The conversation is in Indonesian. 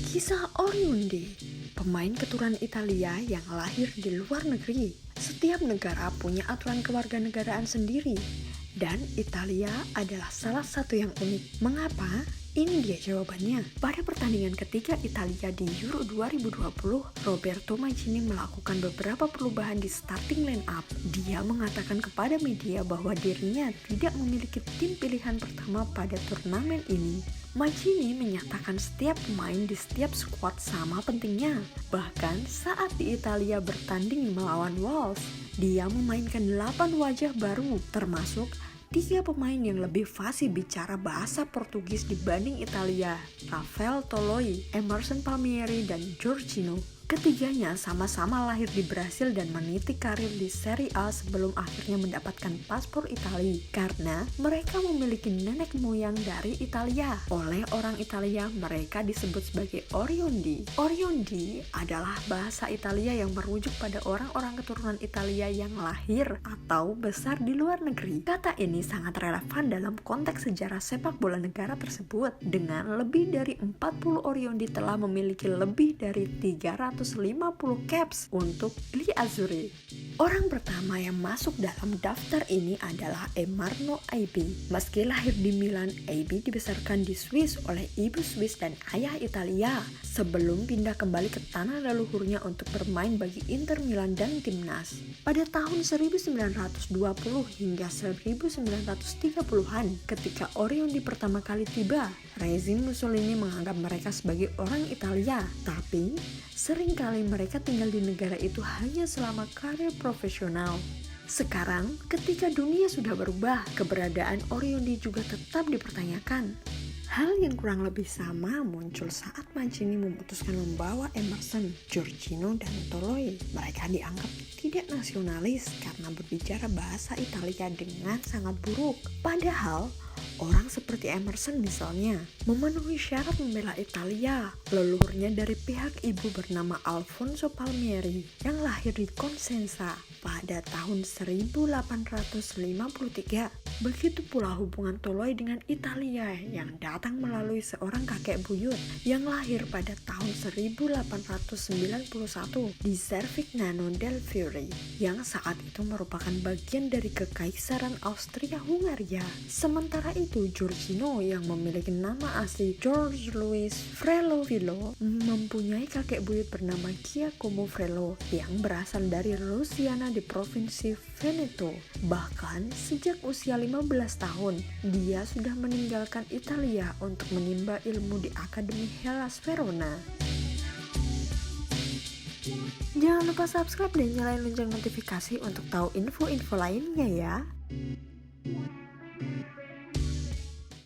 Kisah Oriundi, pemain keturunan Italia yang lahir di luar negeri. Setiap negara punya aturan kewarganegaraan sendiri, dan Italia adalah salah satu yang unik. Mengapa? Ini dia jawabannya. Pada pertandingan ketiga Italia di Euro 2020, Roberto Mancini melakukan beberapa perubahan di starting line up. Dia mengatakan kepada media bahwa dirinya tidak memiliki tim pilihan pertama pada turnamen ini. Mancini menyatakan setiap pemain di setiap skuad sama pentingnya. Bahkan saat di Italia bertanding melawan Wales, dia memainkan 8 wajah baru, termasuk 3 pemain yang lebih fasih bicara bahasa Portugis dibanding Italia, Rafael Toloi, Emerson Palmieri, dan Jorginho. Ketiganya sama-sama lahir di Brasil dan meniti karir di Serie A sebelum akhirnya mendapatkan paspor Italia karena mereka memiliki nenek moyang dari Italia. Oleh orang Italia, mereka disebut sebagai Oriundi. Oriundi adalah bahasa Italia yang merujuk pada orang-orang keturunan Italia yang lahir atau besar di luar negeri. Kata ini sangat relevan dalam konteks sejarah sepak bola negara tersebut. Dengan lebih dari 40 Oriundi telah memiliki lebih dari 350 caps untuk Gli Azzurri. Orang pertama yang masuk dalam daftar ini adalah Emarno Aibi. Meski lahir di Milan, Aibi dibesarkan di Swiss oleh ibu Swiss dan ayah Italia sebelum pindah kembali ke tanah leluhurnya untuk bermain bagi Inter Milan dan timnas. Pada tahun 1920 hingga 1930-an, ketika Oriundi pertama kali tiba, rezim Mussolini menganggap mereka sebagai orang Italia, tapi seringkali mereka tinggal di negara itu hanya selama karir profesional. Sekarang, ketika dunia sudah berubah, keberadaan Oriundi juga tetap dipertanyakan. Hal yang kurang lebih sama muncul saat Mancini memutuskan membawa Emerson, Jorginho, dan Toloi. Mereka dianggap tidak nasionalis karena berbicara bahasa Italia dengan sangat buruk. Padahal, orang seperti Emerson misalnya memenuhi syarat membela Italia. Leluhurnya dari pihak ibu bernama Alfonso Palmieri yang lahir di Cosenza pada tahun 1853. Begitu pula hubungan Toloi dengan Italia yang datang melalui seorang kakek buyut yang lahir pada tahun 1891 di Cervignano del Fiori yang saat itu merupakan bagian dari Kekaisaran Austria-Hungaria. Sementara itu Jorginho yang memiliki nama asli George Louis Frello Filho mempunyai kakek buyut bernama Giacomo Frello yang berasal dari Louisiana di provinsi Veneto. Bahkan sejak usia 15 tahun, dia sudah meninggalkan Italia untuk menimba ilmu di Akademi Hellas Verona. Jangan lupa subscribe dan nyalain lonceng notifikasi untuk tahu info-info lainnya ya.